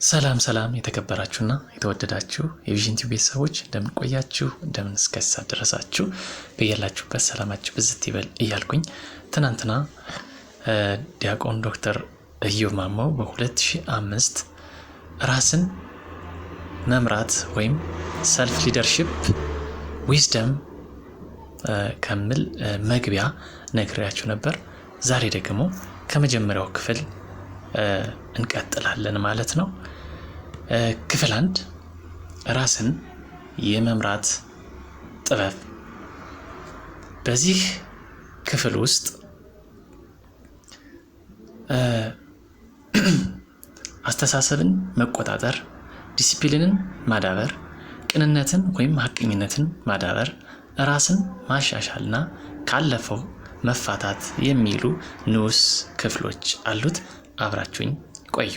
ሰላም የተከበራችሁና የተወደዳችሁ የቪዥን ቲቪ ቤተሰቦች እንደምን ቆያችሁ? እንደምን እስከሳ ድረሳችሁ? በየላችሁበት ሰላማችሁ ብዝት ይበል እያልኩኝ ትናንትና ዲያቆን ዶክተር ኢዮብ ማሞ በ2005 ራስን መምራት ወይም ሰልፍ ሊደርሺፕ ዊዝደም ከሚል መግቢያ ነግሬያችሁ ነበር። ዛሬ ደግሞ ከመጀመሪያው ክፍል እንቀጥላለን ማለት ነው። ክፍል 1 ራስን የመምራት ጥበብ። በዚህ ክፍል ውስጥ አስተሳሰብን መቆጣጠር፣ ዲሲፕሊንን ማዳበር፣ ቅንነትን ወይም ሐቀኝነትን ማዳበር፣ ራስን ማሻሻልና ካለፈው መፋታት የሚሉ ንዑስ ክፍሎች አሉት። አብራችሁኝ ቆዩ።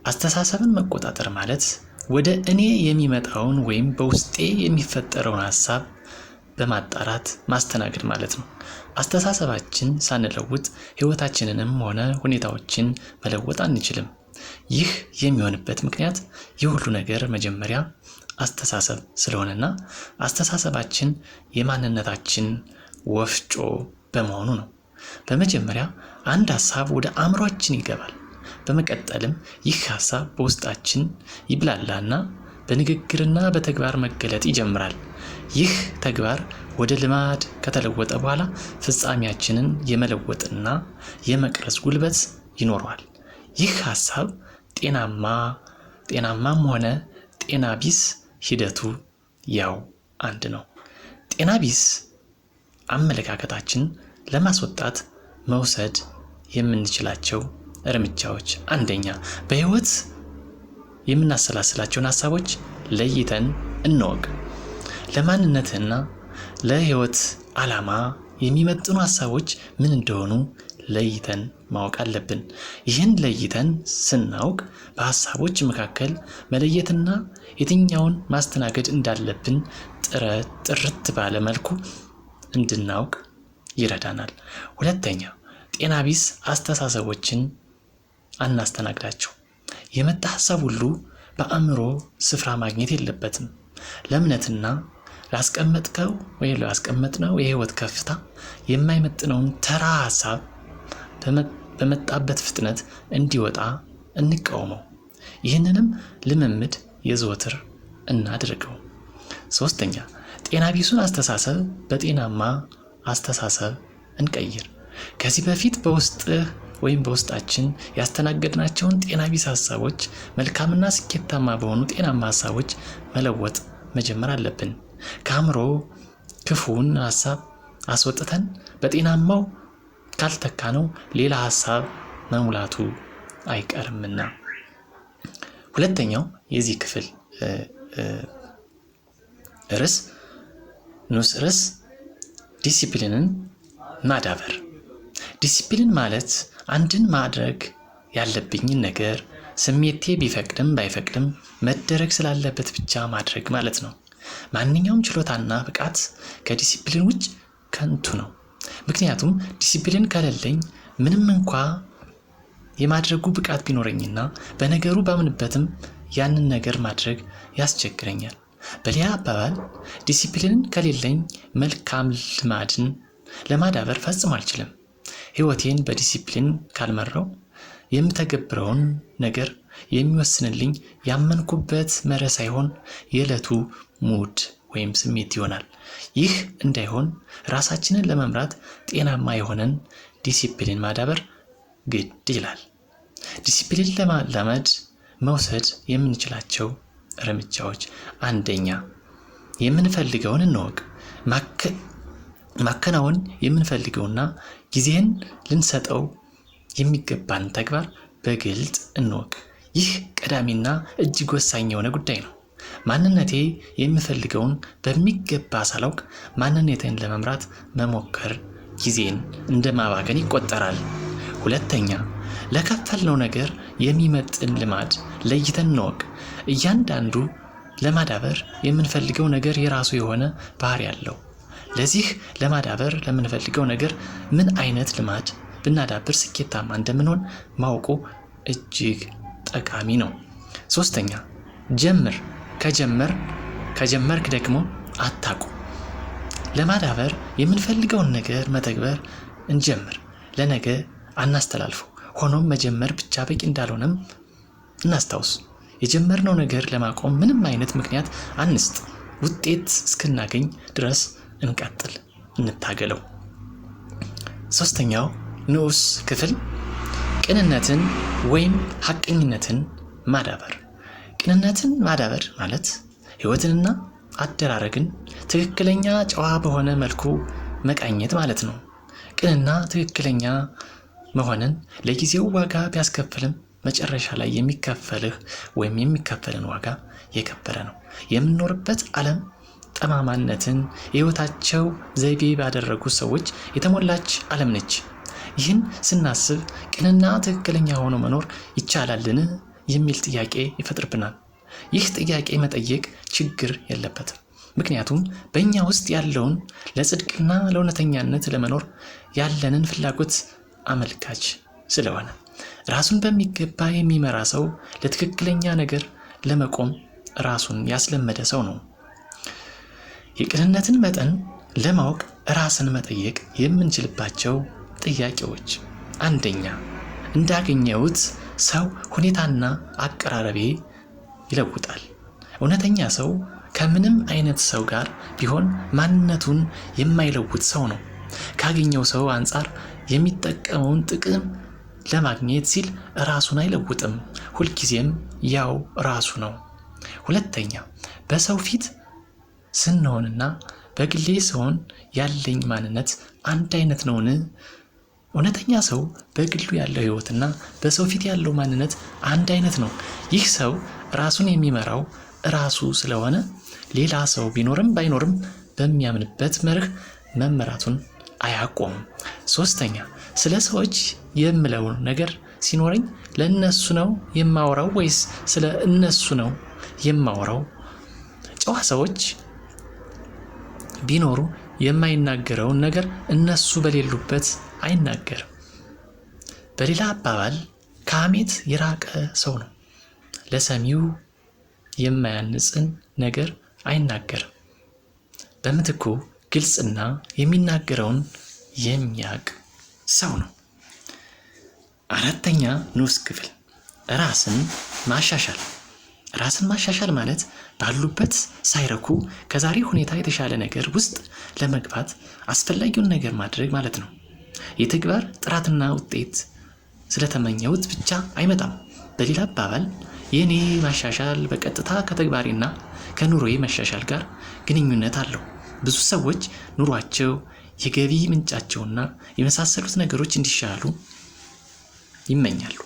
አስተሳሰብን መቆጣጠር ማለት ወደ እኔ የሚመጣውን ወይም በውስጤ የሚፈጠረውን ሐሳብ በማጣራት ማስተናገድ ማለት ነው። አስተሳሰባችን ሳንለውጥ ሕይወታችንንም ሆነ ሁኔታዎችን መለወጥ አንችልም። ይህ የሚሆንበት ምክንያት የሁሉ ነገር መጀመሪያ አስተሳሰብ ስለሆነና አስተሳሰባችን የማንነታችን ወፍጮ በመሆኑ ነው። በመጀመሪያ አንድ ሐሳብ ወደ አእምሮአችን ይገባል። በመቀጠልም ይህ ሐሳብ በውስጣችን ይብላላና በንግግርና በተግባር መገለጥ ይጀምራል። ይህ ተግባር ወደ ልማድ ከተለወጠ በኋላ ፍጻሜያችንን የመለወጥና የመቅረጽ ጉልበት ይኖረዋል። ይህ ሐሳብ ጤናማም ሆነ ጤና ቢስ ሂደቱ ያው አንድ ነው። ጤና ቢስ አመለካከታችን ለማስወጣት መውሰድ የምንችላቸው እርምጃዎች፣ አንደኛ በህይወት የምናሰላስላቸውን ሐሳቦች ለይተን እንወቅ። ለማንነትና ለህይወት ዓላማ የሚመጥኑ ሐሳቦች ምን እንደሆኑ ለይተን ማወቅ አለብን። ይህን ለይተን ስናውቅ በሐሳቦች መካከል መለየትና የትኛውን ማስተናገድ እንዳለብን ጥርት ባለ መልኩ እንድናውቅ ይረዳናል። ሁለተኛ ጤና ቢስ አስተሳሰቦችን አናስተናግዳቸው። የመጣ ሐሳብ ሁሉ በአእምሮ ስፍራ ማግኘት የለበትም። ለእምነትና ላስቀመጥነው የህይወት ከፍታ የማይመጥነውን ተራ ሐሳብ በመጣበት ፍጥነት እንዲወጣ እንቃወመው። ይህንንም ልምምድ የዘወትር እናድርገው። ሶስተኛ ጤና ቢሱን አስተሳሰብ በጤናማ አስተሳሰብ እንቀይር። ከዚህ በፊት በውስጥህ ወይም በውስጣችን ያስተናገድናቸውን ጤና ቢስ ሐሳቦች መልካምና ስኬታማ በሆኑ ጤናማ ሐሳቦች መለወጥ መጀመር አለብን። ከአእምሮ ክፉን ሐሳብ አስወጥተን በጤናማው ካልተካነው ሌላ ሐሳብ መሙላቱ አይቀርምና። ሁለተኛው የዚህ ክፍል ንዑስ ርዕስ ዲሲፕሊንን ማዳበር። ዲሲፕሊን ማለት አንድን ማድረግ ያለብኝን ነገር ስሜቴ ቢፈቅድም ባይፈቅድም መደረግ ስላለበት ብቻ ማድረግ ማለት ነው። ማንኛውም ችሎታና ብቃት ከዲሲፕሊን ውጭ ከንቱ ነው። ምክንያቱም ዲሲፕሊን ከሌለኝ ምንም እንኳ የማድረጉ ብቃት ቢኖረኝና በነገሩ ባምንበትም ያንን ነገር ማድረግ ያስቸግረኛል። በሌላ አባባል ዲሲፕሊን ከሌለኝ መልካም ልማድን ለማዳበር ፈጽሞ አልችልም። ሕይወቴን በዲሲፕሊን ካልመራው የምተገብረውን ነገር የሚወስንልኝ ያመንኩበት መርህ ሳይሆን የዕለቱ ሙድ ወይም ስሜት ይሆናል። ይህ እንዳይሆን ራሳችንን ለመምራት ጤናማ የሆነን ዲሲፕሊን ማዳበር ግድ ይላል። ዲሲፕሊን ለማላመድ መውሰድ የምንችላቸው እርምጃዎች፣ አንደኛ የምንፈልገውን እንወቅ። ማከናወን የምንፈልገውና ጊዜን ልንሰጠው የሚገባን ተግባር በግልጽ እንወቅ። ይህ ቀዳሚና እጅግ ወሳኝ የሆነ ጉዳይ ነው። ማንነቴ የምፈልገውን በሚገባ ሳላውቅ ማንነቴን ለመምራት መሞከር ጊዜን እንደማባከን ይቆጠራል። ሁለተኛ ለከፈልነው ነገር የሚመጥን ልማድ ለይተን እንወቅ። እያንዳንዱ ለማዳበር የምንፈልገው ነገር የራሱ የሆነ ባህሪ አለው። ለዚህ ለማዳበር ለምንፈልገው ነገር ምን አይነት ልማድ ብናዳብር ስኬታማ እንደምንሆን ማወቁ እጅግ ጠቃሚ ነው። ሶስተኛ ጀምር። ከጀመርክ ደግሞ አታቁም። ለማዳበር የምንፈልገውን ነገር መተግበር እንጀምር። ለነገ አናስተላልፈው። ሆኖም መጀመር ብቻ በቂ እንዳልሆነም እናስታውስ። የጀመርነው ነገር ለማቆም ምንም አይነት ምክንያት አንስጥ። ውጤት እስክናገኝ ድረስ እንቀጥል፣ እንታገለው። ሶስተኛው ንዑስ ክፍል ቅንነትን ወይም ሐቀኝነትን ማዳበር። ቅንነትን ማዳበር ማለት ሕይወትንና አደራረግን ትክክለኛ ጨዋ በሆነ መልኩ መቃኘት ማለት ነው። ቅንና ትክክለኛ መሆንን ለጊዜው ዋጋ ቢያስከፍልም መጨረሻ ላይ የሚከፈልህ ወይም የሚከፈልን ዋጋ የከበረ ነው። የምንኖርበት ዓለም ጠማማነትን የሕይወታቸው ዘይቤ ባደረጉ ሰዎች የተሞላች ዓለም ነች። ይህን ስናስብ ቅንና ትክክለኛ ሆኖ መኖር ይቻላልን የሚል ጥያቄ ይፈጥርብናል። ይህ ጥያቄ መጠየቅ ችግር የለበትም። ምክንያቱም በእኛ ውስጥ ያለውን ለጽድቅና ለእውነተኛነት ለመኖር ያለንን ፍላጎት አመልካች ስለሆነ ራሱን በሚገባ የሚመራ ሰው ለትክክለኛ ነገር ለመቆም ራሱን ያስለመደ ሰው ነው። የቅንነትን መጠን ለማወቅ ራስን መጠየቅ የምንችልባቸው ጥያቄዎች፣ አንደኛ እንዳገኘሁት ሰው ሁኔታና አቀራረቤ ይለውጣል። እውነተኛ ሰው ከምንም አይነት ሰው ጋር ቢሆን ማንነቱን የማይለውጥ ሰው ነው። ካገኘው ሰው አንጻር የሚጠቀመውን ጥቅም ለማግኘት ሲል ራሱን አይለውጥም። ሁልጊዜም ያው ራሱ ነው። ሁለተኛ በሰው ፊት ስንሆንና በግሌ ስሆን ያለኝ ማንነት አንድ አይነት ነውን? እውነተኛ ሰው በግሉ ያለው ሕይወትና በሰው ፊት ያለው ማንነት አንድ አይነት ነው። ይህ ሰው ራሱን የሚመራው ራሱ ስለሆነ ሌላ ሰው ቢኖርም ባይኖርም በሚያምንበት መርህ መመራቱን አያቆምም። ሶስተኛ ስለ ሰዎች የምለው ነገር ሲኖረኝ ለእነሱ ነው የማወራው ወይስ ስለ እነሱ ነው የማወራው? ጨዋ ሰዎች ቢኖሩ የማይናገረውን ነገር እነሱ በሌሉበት አይናገርም። በሌላ አባባል ከሐሜት የራቀ ሰው ነው። ለሰሚው የማያንጽን ነገር አይናገርም። በምትኩ ግልጽና የሚናገረውን የሚያውቅ ሰው ነው። አራተኛ ንዑስ ክፍል ራስን ማሻሻል። ራስን ማሻሻል ማለት ባሉበት ሳይረኩ ከዛሬ ሁኔታ የተሻለ ነገር ውስጥ ለመግባት አስፈላጊውን ነገር ማድረግ ማለት ነው። የተግባር ጥራትና ውጤት ስለተመኘሁት ብቻ አይመጣም። በሌላ አባባል የኔ ማሻሻል በቀጥታ ከተግባሬና ከኑሮዬ መሻሻል ጋር ግንኙነት አለው። ብዙ ሰዎች ኑሯቸው፣ የገቢ ምንጫቸውና የመሳሰሉት ነገሮች እንዲሻሉ ይመኛሉ።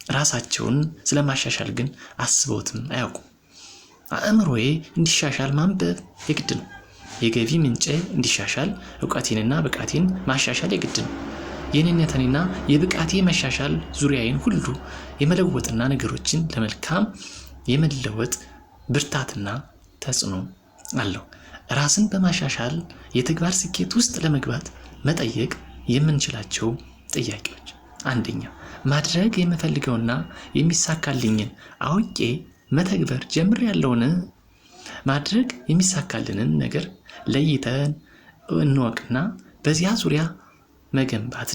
ራሳቸውን ስለማሻሻል ግን አስበውትም አያውቁም። አእምሮዬ እንዲሻሻል ማንበብ የግድ ነው። የገቢ ምንጬ እንዲሻሻል እውቀቴንና ብቃቴን ማሻሻል የግድ ነው። የኔነቴንና የብቃቴ መሻሻል ዙሪያዬን ሁሉ የመለወጥና ነገሮችን ለመልካም የመለወጥ ብርታትና ተጽዕኖ አለው። ራስን በማሻሻል የተግባር ስኬት ውስጥ ለመግባት መጠየቅ የምንችላቸው ጥያቄዎች፣ አንደኛ ማድረግ የምፈልገውና የሚሳካልኝን አውቄ መተግበር ጀምሬያለሁን? ማድረግ የሚሳካልንን ነገር ለይተን እንወቅና በዚያ ዙሪያ መገንባት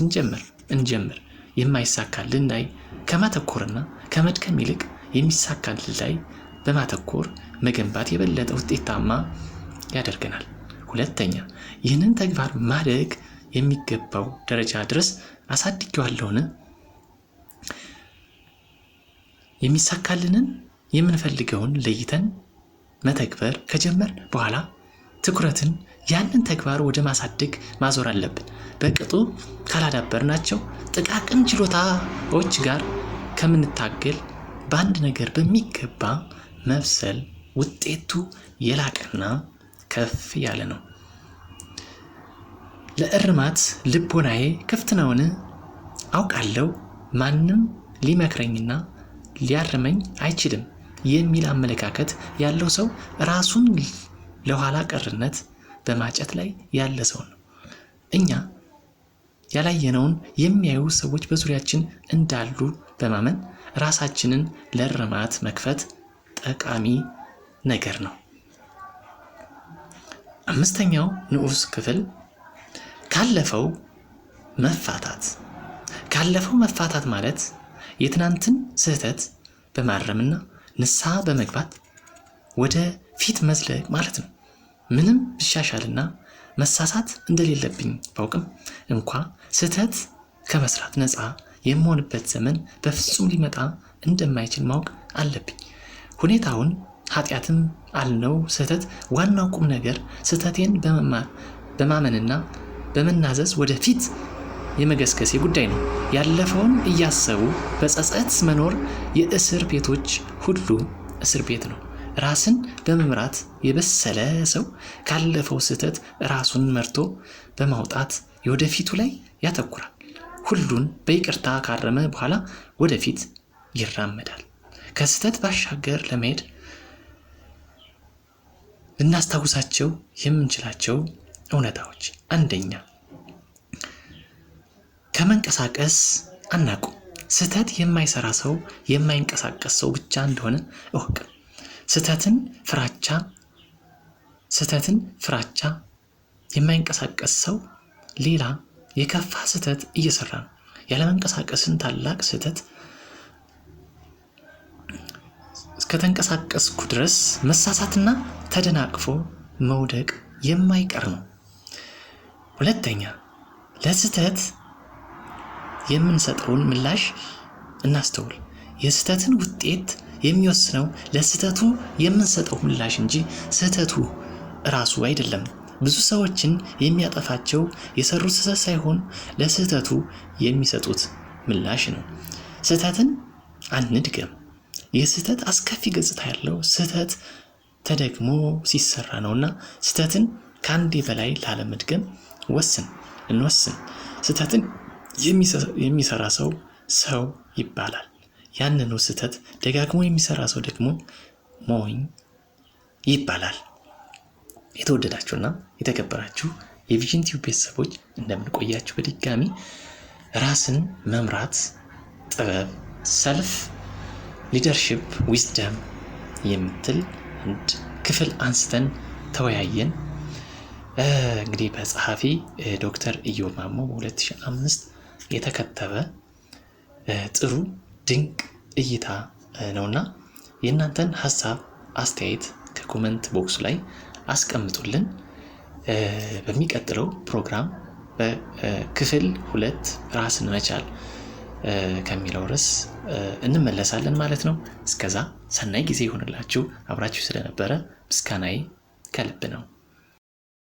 እንጀምር። የማይሳካልን ላይ ከማተኮርና ከመድከም ይልቅ የሚሳካልን ላይ በማተኮር መገንባት የበለጠ ውጤታማ ያደርገናል። ሁለተኛ ይህንን ተግባር ማደግ የሚገባው ደረጃ ድረስ አሳድጌዋለሁን? የሚሳካልንን የምንፈልገውን ለይተን መተግበር ከጀመር በኋላ ትኩረትን ያንን ተግባር ወደ ማሳደግ ማዞር አለብን። በቅጡ ካላዳበርናቸው ጥቃቅን ችሎታዎች ጋር ከምንታገል በአንድ ነገር በሚገባ መብሰል ውጤቱ የላቀና ከፍ ያለ ነው። ለእርማት ልቦናዬ ክፍት ነውን? አውቃለሁ ማንም ሊመክረኝና ሊያርመኝ አይችልም የሚል አመለካከት ያለው ሰው ራሱን ለኋላ ቀርነት በማጨት ላይ ያለ ሰው ነው። እኛ ያላየነውን የሚያዩ ሰዎች በዙሪያችን እንዳሉ በማመን ራሳችንን ለእርማት መክፈት ጠቃሚ ነገር ነው። አምስተኛው ንዑስ ክፍል ካለፈው መፋታት። ካለፈው መፋታት ማለት የትናንትን ስህተት በማረምና ንስሐ በመግባት ወደ ፊት መዝለቅ ማለት ነው። ምንም ብሻሻልና መሳሳት እንደሌለብኝ ባውቅም እንኳ ስህተት ከመስራት ነፃ የምሆንበት ዘመን በፍጹም ሊመጣ እንደማይችል ማወቅ አለብኝ። ሁኔታውን ኃጢአትም አልነው ስህተት፣ ዋናው ቁም ነገር ስህተቴን በማመንና በመናዘዝ ወደፊት የመገስገሴ ጉዳይ ነው። ያለፈውን እያሰቡ በጸጸት መኖር የእስር ቤቶች ሁሉ እስር ቤት ነው። ራስን በመምራት የበሰለ ሰው ካለፈው ስህተት ራሱን መርቶ በማውጣት የወደፊቱ ላይ ያተኩራል። ሁሉን በይቅርታ ካረመ በኋላ ወደፊት ይራመዳል። ከስህተት ባሻገር ለመሄድ ልናስታውሳቸው የምንችላቸው እውነታዎች፣ አንደኛ ከመንቀሳቀስ አናቁም። ስህተት የማይሰራ ሰው የማይንቀሳቀስ ሰው ብቻ እንደሆነ እወቅ። ስህተትን ፍራቻ የማይንቀሳቀስ ሰው ሌላ የከፋ ስህተት እየሰራ ነው። ያለመንቀሳቀስን ታላቅ ስህተት እስከተንቀሳቀስኩ ድረስ መሳሳትና ተደናቅፎ መውደቅ የማይቀር ነው። ሁለተኛ ለስህተት የምንሰጠውን ምላሽ እናስተውል። የስህተትን ውጤት የሚወስነው ለስህተቱ የምንሰጠው ምላሽ እንጂ ስህተቱ ራሱ አይደለም። ብዙ ሰዎችን የሚያጠፋቸው የሰሩት ስህተት ሳይሆን ለስህተቱ የሚሰጡት ምላሽ ነው። ስህተትን አንድገም። የስህተት አስከፊ ገጽታ ያለው ስህተት ተደግሞ ሲሰራ ነውና ስህተትን ከአንዴ በላይ ላለመድገም እንወስን። ስህተትን የሚሰራ ሰው ይባላል። ያንኑ ስህተት ደጋግሞ የሚሰራ ሰው ደግሞ ሞኝ ይባላል። የተወደዳችሁና የተከበራችሁ የቪዥን ቲዩብ ቤተሰቦች እንደምን ቆያችሁ? በድጋሚ ራስን መምራት ጥበብ፣ ሰልፍ ሊደርሺፕ ዊዝደም የምትል አንድ ክፍል አንስተን ተወያየን። እንግዲህ በጸሐፊ ዶክተር ኢዮብ ማሞ በ2005 የተከተበ ጥሩ ድንቅ እይታ ነውና የእናንተን ሀሳብ አስተያየት ከኮመንት ቦክሱ ላይ አስቀምጡልን። በሚቀጥለው ፕሮግራም በክፍል 2 ራስን መቻል ከሚለው ርዕስ እንመለሳለን ማለት ነው። እስከዛ ሰናይ ጊዜ ይሆንላችሁ። አብራችሁ ስለነበረ ምስጋናዬ ከልብ ነው።